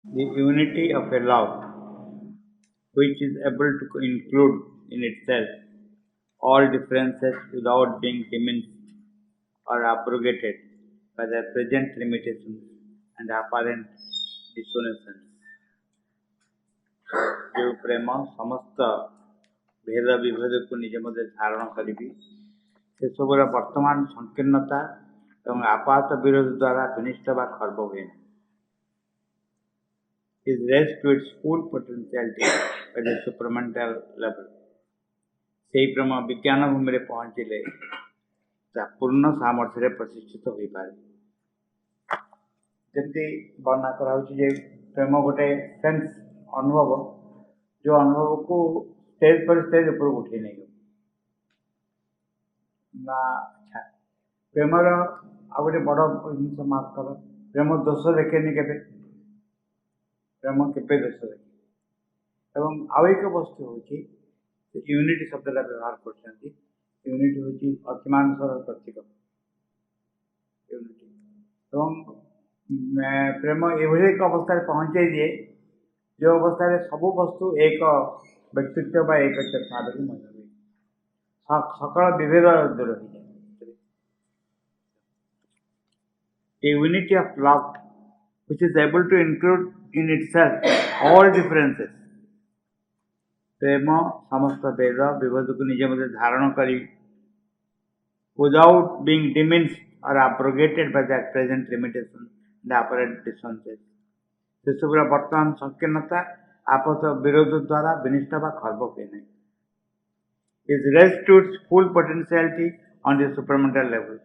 The unity of a love which is able to include in itself all differences without being diminished or abrogated by their present limitations and apparent dissonances. ଯେଉଁ ପ୍ରେମ ସମସ୍ତ ଭେଦ ବିଭେଦକୁ ନିଜ ମଧ୍ୟରେ ଧାରଣ କରିବି ସେସବୁର ବର୍ତ୍ତମାନ ସଂକୀର୍ଣ୍ଣତା ଏବଂ ଆପାତ ବିରୋଧ ଦ୍ୱାରା ବିନିଷ୍ଟ ବା ଖର୍ବ ହୁଏ ନାହିଁ। Is raised to its full potentiality at the supramental level. ସେହି ପ୍ରେମ ବିଜ୍ଞାନ ଭୂମିରେ ପହଞ୍ଚିଲେ ତା ପୂର୍ଣ୍ଣ ସାମର୍ଥ୍ୟରେ ପ୍ରତିଷ୍ଠିତ ହୋଇପାରେ। ଯେମିତି ବର୍ଣ୍ଣନା କରାହେଉଛି ଯେ ପ୍ରେମ ଗୋଟେ ସେନ୍ସ ଅନୁଭବ, ଯେଉଁ ଅନୁଭବକୁ ଷ୍ଟେଜ୍ ପରେ ଷ୍ଟେଜ୍ ଉପରକୁ ଉଠେଇ ନେଇଯିବ। ନା ଆଚ୍ଛା, ପ୍ରେମର ଆଉ ଗୋଟେ ବଡ଼ ଜିନିଷ ମାର୍କ କର, ପ୍ରେମ ଦୋଷ ଦେଖେନି କେବେ, ପ୍ରେମ କେବେ ଦୋଷ ଦେଖେ। ଏବଂ ଆଉ ଏକ ବସ୍ତୁ ହେଉଛି ୟୁନିଟି ଶବ୍ଦଟା ବ୍ୟବହାର କରୁଛନ୍ତି। ୟୁନିଟି ହେଉଛି ଅତିମାନସର ପ୍ରତୀକ। ୟୁନିଟି ଏବଂ ପ୍ରେମ ଏଭଳି ଏକ ଅବସ୍ଥାରେ ପହଞ୍ଚାଇ ଦିଏ ଯେଉଁ ଅବସ୍ଥାରେ ସବୁ ବସ୍ତୁ ଏକ ବ୍ୟକ୍ତିତ୍ୱ ବା ଏକ ଚେତନା ବୋଲି ମନେ ହୁଏ, ସକଳ ବିଭେଦ ଦୂର ହୋଇଯାଏ। A unity of love which is able to include in itself all differences. ପ୍ରେମ ସମସ୍ତ ଭେଦ ବିଭେଦକୁ ନିଜ ମଧ୍ୟରେ ଧାରଣ କରି without being diminished or abrogated by their present limitations and apparent dissonances. ସେସବୁର ବର୍ତ୍ତମାନ ସଂକୀର୍ଣ୍ଣତା ଆପସ ବିରୋଧ ଦ୍ୱାରା ବିନିଷ୍ଟ ବା ଖର୍ବ ହୁଏ ନାହିଁ। Is raised to its full potentiality on the supramental level.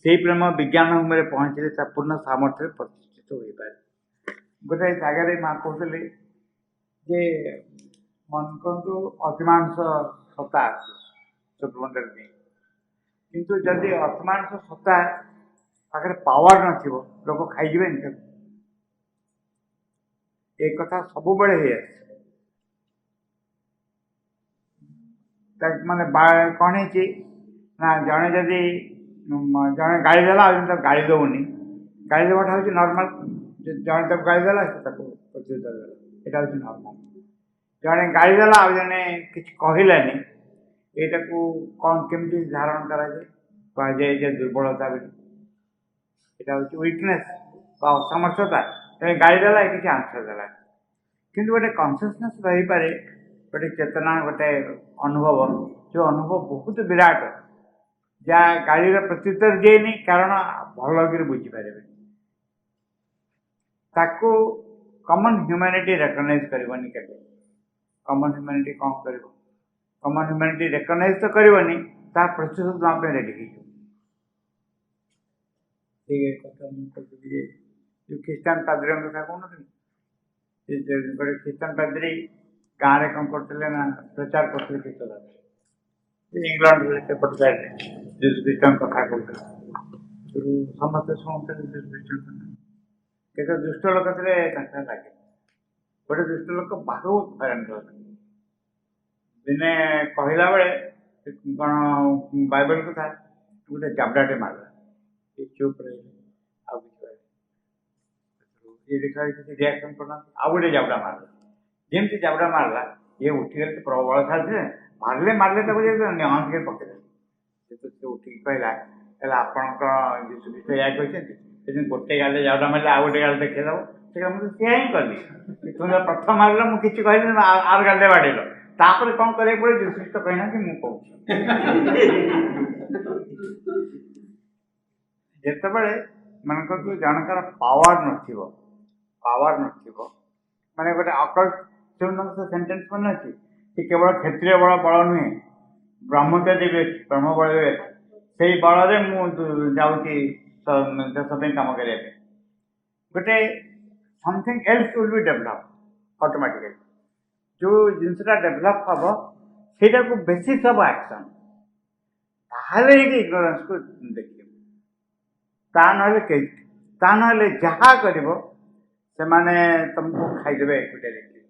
ସେହି ପ୍ରେମ ବିଜ୍ଞାନ ଭୂମିରେ ପହଞ୍ଚିଲେ ତା ପୂର୍ଣ୍ଣ ସାମର୍ଥ୍ୟରେ ପ୍ରତିଷ୍ଠିତ ହୋଇପାରେ। ଗୋଟେ ଜାଗାରେ ମା କହୁଥିଲେ ଯେ ମନେ କରନ୍ତୁ ଅତିମାନସ ସତ୍ତା ସୁପ୍ରମେଣ୍ଟାଲ ବିଂ, କିନ୍ତୁ ଯଦି ଅତିମାନସ ସତ୍ତା ପାଖରେ ପାୱାର ନଥିବ ଲୋକ ଖାଇଯିବେନି ତାକୁ। ଏ କଥା ସବୁବେଳେ ହେଇ ଆସିଛି। ମାନେ କ'ଣ ହେଇଛି ନା ଜଣେ ଯଦି ଜଣେ ଗାଳି ଦେଲା ଆଉ ଜଣେ ତାକୁ ଗାଳି ଦେଉନି, ଗାଳି ଦେବାଟା ହେଉଛି ନର୍ମାଲ। ଜଣେ ତାକୁ ଗାଳି ଦେଲା ସେ ତାକୁ ପ୍ରତିଉତ୍ତର ଦେଲା, ଏଇଟା ହେଉଛି ନର୍ମାଲ। ଜଣେ ଗାଳି ଦେଲା ଆଉ ଜଣେ କିଛି କହିଲାନି, ଏଇଟାକୁ କ'ଣ କେମିତି ଧାରଣ କରାଯାଏ? କୁହାଯାଏ ଯେ ଦୁର୍ବଳତା ବୋଲି। ଏଇଟା ହେଉଛି ୱିକନେସ୍ ବା ଅସାମର୍ଥ୍ୟତା। ଜଣେ ଗାଳି ଦେଲା କିଛି ଆନ୍ସର ଦେଲା, କିନ୍ତୁ ଗୋଟେ କନସିୟସନେସ୍ ରହିପାରେ, ଗୋଟେ ଚେତନା, ଗୋଟେ ଅନୁଭବ, ଯେଉଁ ଅନୁଭବ ବହୁତ ବିରାଟ, ଯାହା ଗାଳିର ପ୍ରତ୍ୟୁତ୍ତର ଦିଏନି କାରଣ ଭଲ କରି ବୁଝିପାରିବେ। ତାକୁ କମନ୍ ହ୍ୟୁମାନିଟି ରେକଗ୍ନାଇଜ୍ କରିବନି କେବେ। କମନ୍ ହ୍ୟୁମାନିଟି କ'ଣ କରିବ? କମନ୍ ହ୍ୟୁମାନିଟି ରେକଗ୍ନାଇଜ୍ ତ କରିବନି, ତା ପ୍ରତିଶୋଧ ଦେବା ପାଇଁ ରେଡ଼ି ହେଇଯିବ। ସେଇ କଥା ମୁଁ କହୁଥିଲି ଯେ ଯେଉଁ ଖ୍ରୀଷ୍ଟିଆନ ପାଦ୍ରୀଙ୍କ କଥା କହୁନଥିଲି, ଗୋଟେ ଖ୍ରୀଷ୍ଟିଆନ ପାଦ୍ରୀ ଗାଁରେ କ'ଣ କରୁଥିଲେ ନା ପ୍ରଚାର କରୁଥିଲେ ଖ୍ରୀଷ୍ଟ ଧର୍ମ। ଇଂଲଣ୍ଡରେ ସେପଟ ସାଇଡ଼୍ରେ ଯୀଶୁ ଖ୍ରୀଷ୍ଟଙ୍କ କଥା କହୁଥିଲେ, ସମସ୍ତେ ଶୁଣୁଥିଲେ ଯୀଶୁ ଖ୍ରୀଷ୍ଟଙ୍କ କଥା। କେତେ ଦୁଷ୍ଟ ଲୋକ ଥିଲେ ତାଙ୍କ ଲାଗେ। ଗୋଟେ ଦୁଷ୍ଟ ଲୋକ ବହୁତ ହଇରାଣ କଲେ। ଦିନେ କହିଲା ବେଳେ କ'ଣ ବାଇବେଲ କଥା ଗୋଟେ ଜାବଡ଼ାଟେ ମାରିଲା, ସେ ଚୁପ୍ ରହିଲେ, ଆଉ କିଛି କହିଲେ। ଇଏ ଦେଖିଲା କିଛି ରିଆକ୍ସନ୍ କରୁନାହାନ୍ତି, ଆଉ ଗୋଟେ ଜାବଡ଼ା ମାରିଲା। ଯେମିତି ଜାବଡ଼ା ମାରିଲା, ଇଏ ଉଠିଗଲେ, ସେ ପ୍ରବଳଶାଳୀ ଥିଲେ, ମାରିଲେ ତାକୁ ଯେ ନିଅଁ ଟିକେ ପକେଇଦେଲେ। ସେ ଉଠିକି କହିଲା ଆପଣଙ୍କ ଯୀଶୁ ଖ୍ରୀଷ୍ଟ ଏହା କହିଛନ୍ତି, ସେଦିନ ଗୋଟେ ଗାଡ଼ିରେ ଜାବଡ଼ା ମାରିଲେ ଆଉ ଗୋଟେ ଗାଡ଼ି ଦେଖେଇଦେବ। ସେ ମୁଁ ସେୟା ହିଁ କଲି। ତୁମେ ପ୍ରଥମ ମାରିଲ, ମୁଁ କିଛି କହିଲି, ଆର ଗାଡ଼ିରେ ବାଡ଼େଇଲ, ତାପରେ କ'ଣ କରିବାକୁ ପଡ଼ିବ? ଯୀଶୁ ଖ୍ରୀଷ୍ଟ କହିନାହାନ୍ତି, ମୁଁ କହୁଛି। ଯେତେବେଳେ ମନେକର ଜଣଙ୍କର ପାୱାର ନଥିବ, ମାନେ ଗୋଟେ ଅକଲ୍ଟ ସେଣ୍ଟେନ୍ସ ମନେ ଅଛି, ସେ କେବଳ କ୍ଷତ୍ରିୟ ବଳ ନୁହେଁ, ବ୍ରହ୍ମଚାରୀ ବି ଅଛି, ବ୍ରହ୍ମ ବଳ ବି ଅଛି। ସେଇ ବଳରେ ମୁଁ ଯାଉଛି ଦେଶ ପାଇଁ କାମ କରିବା ପାଇଁ। ଗୋଟେ something else will be develop automatically. ଯେଉଁ ଜିନିଷଟା ଡେଭଲପ୍ ହେବ ସେଇଟାକୁ ବେସିସ୍ ହେବ ଆକ୍ସନ୍। ତାହେଲେ ହେଇକି ଇଗ୍ନୋରାନ୍ସକୁ ଦେଖିବ, ତା ନହେଲେ ଯାହା କରିବ ସେମାନେ ତୁମକୁ ଖାଇଦେବେ ଏକୁଟିଆ ଦେଖିବେ।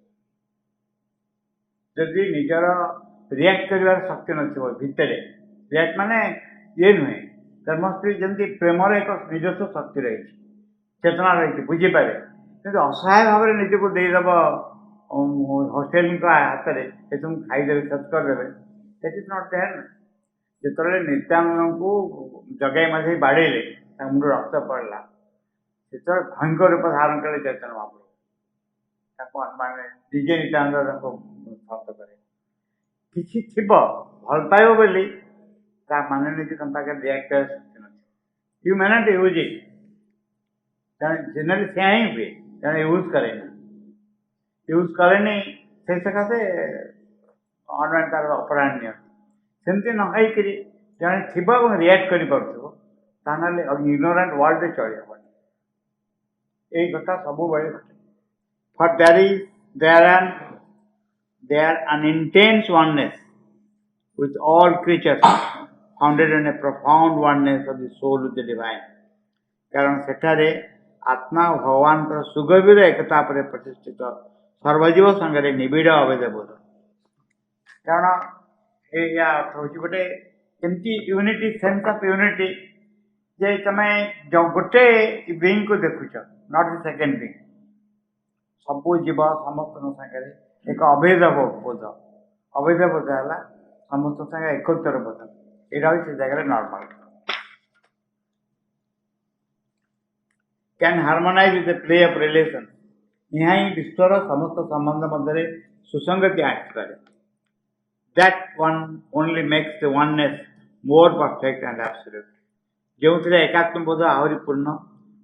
ଯଦି ନିଜର ରିଆକ୍ଟ କରିବାର ଶକ୍ତି ନଥିବ ଭିତରେ, ରିଆକ୍ଟ ମାନେ ଇଏ ନୁହେଁ, ଧର୍ମସ୍ତ୍ରୀ ଯେମିତି ପ୍ରେମର ଏକ ନିଜସ୍ୱ ଶକ୍ତି ରହିଛି, ଚେତନା ରହିଛି, ବୁଝିପାରେ, କିନ୍ତୁ ଅସହାୟ ଭାବରେ ନିଜକୁ ଦେଇଦେବ ହଷ୍ଟେଲଙ୍କ ହାତରେ ସେ ତୁମକୁ ଖାଇଦେବେ ଶେଷ କରିଦେବେ। ଦ୍ୟାଟ୍ ଇଜ୍ ନଟ୍ ଦେୟାର ନା। ଯେତେବେଳେ ନିତ୍ୟାନନ୍ଦଙ୍କୁ ଜଗାଇ ମାଝି ବାଡ଼େଇଲେ ତାଙ୍କ ମୁଣ୍ଡ ରକ୍ତ ପଡ଼ିଲା, ସେତେବେଳେ ଭୟଙ୍କର ରୂପ ଧାରଣ କଲେ ଚୈତନ୍ୟ ମହାପ୍ରଭୁ। ତାକୁ ମାନେ ନିଜେ ନିତ୍ୟାନନ୍ଦ ତାଙ୍କୁ ସନ୍ତ କରେ। କିଛି ଥିବ ଭଲ ପାଇବ ବୋଲି ତା ମାନେ ନିଜେ ତମ ପାଖରେ ରିଆକ୍ଟ କରିବା ଶକ୍ତି ନଥିବ। ୟୁ ମେ ନଟ୍ ୟୁଜ୍ ଇଟ୍। ତେଣୁ ଜେନେରାଲି ସେୟା ହିଁ ହୁଏ। ତେଣୁ ୟୁଜ୍ କରେନି, ୟୁଜ୍ କରେନି। ସେଇ ସକାଶେ ଅନ୍ୟମାନେ ତାର ଅପରାହ୍ନ ନିଅନ୍ତି। ସେମିତି ନ ହେଇକିରି ଜଣେ ଥିବ ଏବଂ ରିଆକ୍ଟ କରିପାରୁଥିବ, ତାହେଲେ ଇଗ୍ନୋରାଣ୍ଟ ୱାର୍ଲଡରେ ଚଳି ହେବନି। ଏଇ କଥା ସବୁବେଳେ ଘଟେ। For there an intense oneness with all creatures founded on a profound oneness of the soul with the divine. କାରଣ ସେଠାରେ ଆତ୍ମା ଓ ଭଗବାନଙ୍କର ସୁଗଭୀର ଏକତା ଉପରେ ପ୍ରତିଷ୍ଠିତ ସର୍ବଜୀବ ସାଙ୍ଗରେ ନିବିଡ଼ ଅଭେଦ ବୋଧ। କାରଣ ଏଇଆ ଅର୍ଥ ହେଉଛି ଗୋଟେ ଏମିତି ୟୁନିଟି, ସେନ୍ସ ଅଫ୍ ୟୁନିଟି, ଯେ ତମେ ଗୋଟେ ବିଙ୍ଗକୁ ଦେଖୁଛ, ନଟ୍ ଦି ସେକେଣ୍ଡ ବିଙ୍ଗ। ସବୁ ଜୀବ ସମସ୍ତଙ୍କ ସାଙ୍ଗରେ ଏକ ଅଭେଦ ବୋଧ। ଅଭେଦ ବୋଧ ହେଲା ସମସ୍ତଙ୍କ ସାଙ୍ଗେ ଏକତ୍ୱର ବୋଧ। ଏଇଟା ହେଉଛି ସେ ଜାଗାରେ normal. Can harmonize with the play of relation. ଏହା ହିଁ ବିଶ୍ୱର ସମସ୍ତ ସମ୍ବନ୍ଧ ମଧ୍ୟରେ ସୁସଙ୍ଗତି ଆଣିପାରେ। That one only makes the oneness more perfect and absolute. ଯେଉଁଥିରେ ଏକାତ୍ମବୋଧ ଆହୁରି ପୂର୍ଣ୍ଣ,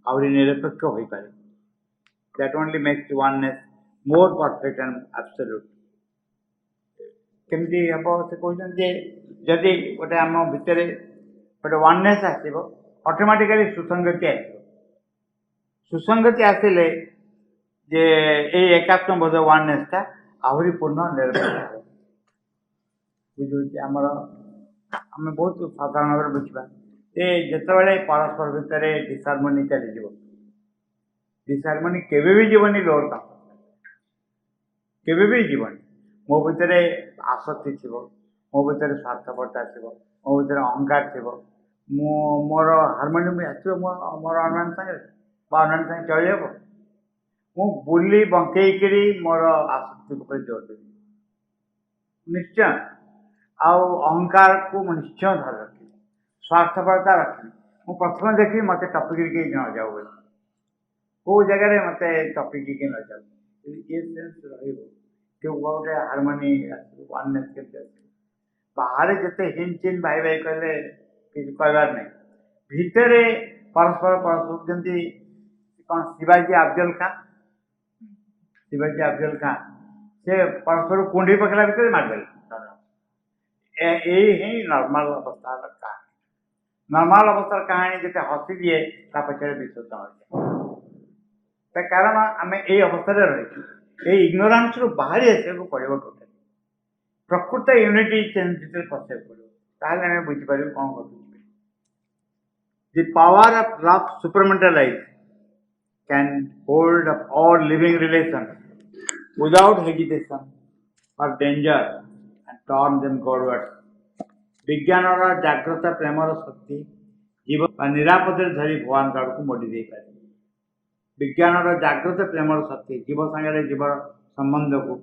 ଆହୁରି ନିରପେକ୍ଷ ହୋଇପାରେ। That only makes the oneness more perfect and absolute. କେମିତି ହେବ ସେ କହୁଛନ୍ତି ଯେ ଯଦି ଗୋଟେ ଆମ ଭିତରେ ଗୋଟେ ୱାନନେସ୍ ଆସିବ, ଅଟୋମେଟିକାଲି ସୁସଙ୍ଗତି ଆସିବ। ସୁସଙ୍ଗତି ଆସିଲେ ଯେ ଏଇ ଏକାତ୍ମବୋଧ ୱାନନେସ୍ଟା ଆହୁରି ପୂର୍ଣ୍ଣ ନିରପେକ୍ଷ ହେବ। ବୁଝୁଛି ଆମର ଆମେ ବହୁତ ସାଧାରଣ ଭାବରେ ବୁଝିବା ଯେ ଯେତେବେଳେ ପରସ୍ପର ଭିତରେ ଡିସହାରମୋନି ଚାଲିଯିବ, ଡିସହାରମୋନି କେବେ ବି ଯିବନି ଲୋର କାମ, କେବେ ବି ଯିବନି। ମୋ ଭିତରେ ଆସକ୍ତି ଥିବ, ମୋ ଭିତରେ ସ୍ୱାର୍ଥପରତା ଥିବ, ମୋ ଭିତରେ ଅହଙ୍କାର ଥିବ, ମୋର ହାରମୋନିୟମ ଆସିବ ମୋର ଅନ୍ୟମାନଙ୍କ ସାଙ୍ଗରେ ବା ଅନ୍ୟମାନଙ୍କ ସାଙ୍ଗେ ଚଳି ହେବ। ମୁଁ ବୁଲି ବଙ୍କେଇକିରି ମୋର ଆସକ୍ତି ଉପରେ ଜୋର ଦେବି ନିଶ୍ଚୟ। ଆଉ ଅହଙ୍କାରକୁ ମୁଁ ନିଶ୍ଚୟ ଧରି ରଖିବି, ସ୍ୱାର୍ଥପରତା ରଖିବି। ମୁଁ ପ୍ରଥମେ ଦେଖିବି ମୋତେ ଟପିକି କେହି ନ ଯାଉ ବୋଲି, କେଉଁ ଜାଗାରେ ମୋତେ ଟପିକି କେହି ନ ଯାଉ। ଏ ସେନ୍ସ ରହିବ କେଉଁ ଗୋଟେ ହାରମୋନି ଆସିବ, ୱାନନେସ୍ କେମିତି ଆସିବ। ବାହାରେ ଯେତେ ହିନ୍ ଚିନ୍ ଭାଇ ଭାଇ କହିଲେ କିଛି କହିବାର ନାହିଁ, ଭିତରେ ପରସ୍ପର ଯେମିତି କ'ଣ ଶିବାଜୀ ଆଫଜଲ ଖାଁ ସେ ପରସ୍ପର କୁଣ୍ଡି ପକେଇଲା ଭିତରେ ମାରିଦେଲେ। ଏଇ ହିଁ ନର୍ମାଲ ଅବସ୍ଥାର କାହାଣୀ। ନର୍ମାଲ ଅବସ୍ଥାର କାହାଣୀ ଯେତେ ହସି ଦିଏ ତା ପଛରେ ବିଶ୍ୱ ଅଛି। କାରଣ ଆମେ ଏଇ ଅବସ୍ଥାରେ ରହିଛୁ। ଏଇ ଇଗ୍ନୋରାନ୍ସରୁ ବାହାରି ଆସିବାକୁ ପଡ଼ିବ ଟୋଟାଲି। ପ୍ରକୃତ ୟୁନିଟି ଭିତରେ ପଶିବାକୁ ପଡ଼ିବ, ତାହେଲେ ଆମେ ବୁଝିପାରିବୁ କ'ଣ ଘଟୁଛି। The power of love supermentalise can hold of all living relations without hesitation or danger and turn them Godwards. ବିଜ୍ଞାନର ଜାଗ୍ରତ ପ୍ରେମର ଶକ୍ତି ଜୀବ ନିରାପଦରେ ଧରି ଭଗବାନ ଆଡ଼କୁ ମୋଡ଼ି ଦେଇପାରେ। ବିଜ୍ଞାନର ଜାଗ୍ରତ ପ୍ରେମର ଶକ୍ତି ଜୀବ ସାଙ୍ଗରେ ଜୀବର ସମ୍ବନ୍ଧକୁ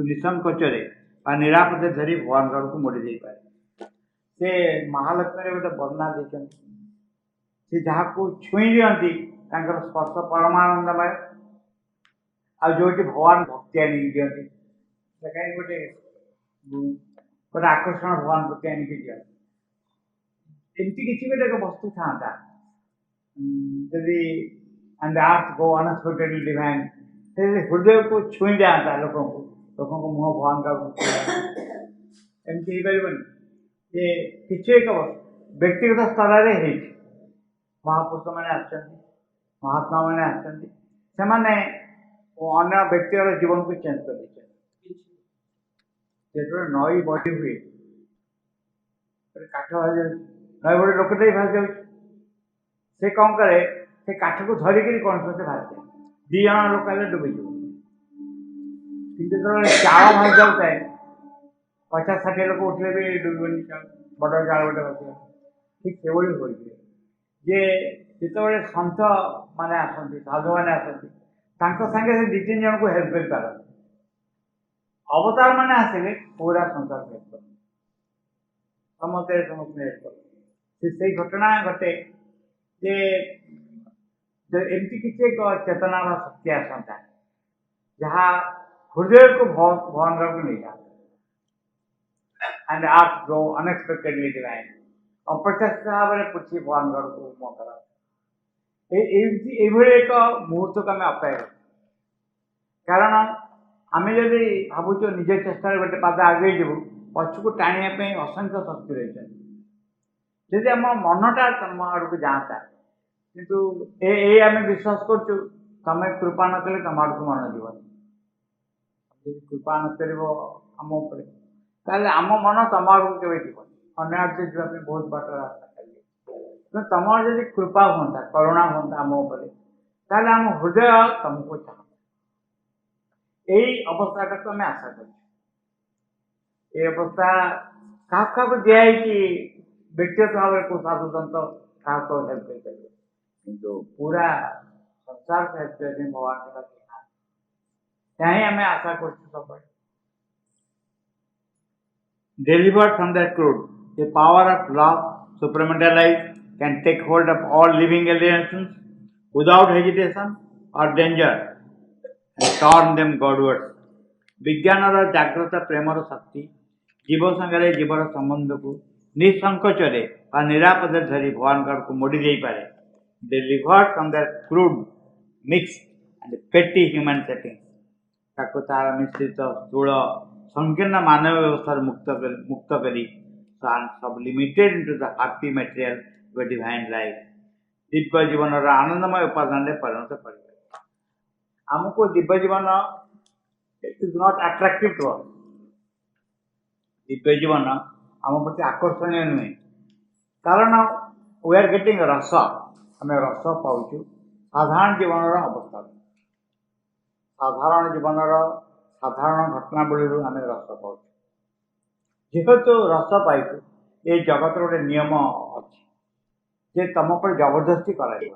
ନିସଙ୍କୋଚରେ ବା ନିରାପଦରେ ଧରି ଭଗବାନ ଆଡ଼କୁ ମୋଡ଼ି ଦେଇପାରେ। ସେ ମହାଲକ୍ଷ୍ମୀରେ ଗୋଟେ ବର୍ଣ୍ଣନା ଦେଇଛନ୍ତି, ସେ ଯାହାକୁ ଛୁଇଁ ଦିଅନ୍ତି ତାଙ୍କର ସ୍ପର୍ଶ ପରମାନନ୍ଦମୟ। ଆଉ ଯୋଉଠି ଭଗବାନ ଭକ୍ତି ଆଣିକି ଦିଅନ୍ତି, କାହିଁକି ଗୋଟେ ଆକର୍ଷଣ ଭଗବାନ ପ୍ରତି ଆଣିକି ଦିଅନ୍ତି। ଏମିତି କିଛି ଗୋଟେ ଏକ ବସ୍ତୁ ଥାନ୍ତା ଯଦି ଡିଭାଇନ୍, ସେ ହୃଦୟକୁ ଛୁଇଁ ଯାଆନ୍ତା ଲୋକଙ୍କ ମୁହଁ ଭଗବାନ କାହାକୁ ଏମିତି ହେଇପାରିବନି ଯେ କିଛି ଏକ ବ୍ୟକ୍ତିଗତ ସ୍ତରରେ ହେଇଛି। ମହାପୁରୁଷମାନେ ଆସିଛନ୍ତି, ମହାତ୍ମାମାନେ ଆସିଛନ୍ତି, ସେମାନେ ଅନ୍ୟ ବ୍ୟକ୍ତିର ଜୀବନକୁ ଚେଞ୍ଜ କରିଦେଇଛନ୍ତି। ଯେତେବେଳେ ନଈ ବଢ଼ି ହୁଏ, କାଠ ଭାସିଯାଉଛି, ନଈ ବଢ଼ି ଲୋକଟେ ଭାସିଯାଉଛି, ସେ କ'ଣ କରେ, ସେ କାଠକୁ ଧରିକିରି କୌଣସି ମତେ ଭାସିଯାଏ। 2 ଜଣ ଲୋକ ହେଲେ ଡୁବିଯିବ। କିନ୍ତୁ ଯେତେବେଳେ ଚାଳ ଭାସି ଯାଉଥାଏ, 50-60 ଲୋକ ଉଠିଲେ ବି ଡୁବିବନି, ବଡ଼ ଚାଳ ଗୋଟେ ଭାସିଯାଏ। ଠିକ୍ ସେଭଳି ହୋଇଯିବ ଯେ ଯେତେବେଳେ ସନ୍ଥ ମାନେ ଆସନ୍ତି ସାଧୁମାନେ ଆସନ୍ତି ତାଙ୍କ ସାଙ୍ଗେ ସେ ଦୁଇ ତିନି ଜଣଙ୍କୁ ହେଲ୍ପ କରିପାରନ୍ତି। ଅବତାର ମାନେ ଆସିଲେ ପୁରା ସଂସାର ହେଲ୍ପ କରନ୍ତି, ସମସ୍ତେ ସମସ୍ତେ ହେଲ୍ପ କରନ୍ତି। ସେଇ ଘଟଣା ଘଟେ ଯେ ଏମିତି କିଛି ଏକ ଚେତନାର ଶକ୍ତି ଆସନ୍ତା ଯାହା ହୃଦୟକୁ ଭଗବାନଙ୍କୁ ନେଇଯାଆନ୍ତା। and ask go unexpectedly divine ଅପ୍ରତ୍ୟାଶିତ ଭାବରେ ପୃଥିବୀ ଭଗବାନଙ୍କୁ ମୁହଁ କରା ଏଇଭଳି ଏକ ମୁହୂର୍ତ୍ତକୁ ଆମେ ଅପେକ୍ଷା କରୁ। କାରଣ ଆମେ ଯଦି ଭାବୁଛୁ ନିଜ ଚେଷ୍ଟାରେ ଗୋଟେ ପାଦ ଆଗେଇ ଯିବୁ, ପଛକୁ ଟାଣିବା ପାଇଁ ଅସଂଖ୍ୟ ଶକ୍ତି ରହିଛନ୍ତି। ଯଦି ଆମ ମନଟା ତମ ଆଡ଼କୁ ଯାଆନ୍ତା, କିନ୍ତୁ ଆମେ ବିଶ୍ୱାସ କରୁଛୁ ତମେ କୃପା ନ କଲେ ତମ ଆଡ଼କୁ ମନ ଯିବନି। ଯଦି କୃପା ନ କରିବ ଆମ ଉପରେ ତାହେଲେ ଆମ ମନ ତମ ଆଡ଼କୁ କେବେ ଯିବନି। ଅନ୍ୟ ଆଡ଼କୁ ଯିବା ପାଇଁ ବହୁତ ବାଟ ରାସ୍ତା ଚାଲିବ। କିନ୍ତୁ ତମର ଯଦି କୃପା ହୁଅନ୍ତା, କରୁଣା ହୁଅନ୍ତା ଆମ ଉପରେ, ତାହେଲେ ଆମ ହୃଦୟ ତମକୁ ଚାହାନ୍ତା। ଏଇ ଅବସ୍ଥାଟାକୁ ଆମେ ଆଶା କରୁଛୁ। এই ଅବସ୍ଥା କାହାକୁ କାହାକୁ ଦିଆହେଇଛି ବ୍ୟକ୍ତିଗତ ଭାବରେ କେଉଁ ସାଧୁ ସନ୍ଥ କାହାକୁ ହେଲ୍ପ କରିପାରିବେ, କିନ୍ତୁ ପୁରା ସଂସାରକୁ ହେଲ୍ପ କରିବା ପାଇଁ ଭଗବାନଙ୍କର ଏହା ହିଁ ଆମେ ଆଶା କରୁଛୁ ସବୁବେଳେ। Delivered from that crude, the power of love supramental can take hold of all living aliens without hesitation or danger and turn them Godwards. ବିଜ୍ଞାନର ଜାଗ୍ରତ ପ୍ରେମର ଶକ୍ତି ଜୀବ ସାଙ୍ଗରେ ଜୀବର ସମ୍ବନ୍ଧକୁ ନିଃସଙ୍କୋଚରେ ବା ନିରାପଦରେ ଧରି ଭଗବାନଙ୍କ ଆଡ଼କୁ ମୋଡ଼ି ଦେଇପାରେ। Delivered from their crude, mixed and petty human settings, ତାକୁ ତାର ମିଶ୍ରିତ ସ୍ଥୂଳ ସଂକୀର୍ଣ୍ଣ ମାନବ ବ୍ୟବସ୍ଥାରୁ ମୁକ୍ତ କରି sublimated into the happy material of a divine life, ଦିବ୍ୟ ଜୀବନର ଆନନ୍ଦମୟ ଉପାଦାନରେ ପରିଣତ କରିପାରେ। ଆମକୁ ଦିବ୍ୟ ଜୀବନ it is not attractive to us. ଦିବ୍ୟ ଜୀବନ ଆମ ପ୍ରତି ଆକର୍ଷଣୀୟ ନୁହେଁ, କାରଣ we are getting ରସ, ଆମେ ରସ ପାଉଛୁ ସାଧାରଣ ଜୀବନର ଅବସ୍ଥା। ସାଧାରଣ ଜୀବନର ସାଧାରଣ ଘଟଣାବଳୀରୁ ଆମେ ରସ ପାଉଛୁ। ଯେହେତୁ ରସ ପାଇଛୁ, ଏ ଜଗତର ଗୋଟେ ନିୟମ ଅଛି ଯେ ତମ ଉପରେ ଜବରଦସ୍ତି କରାଯିବ।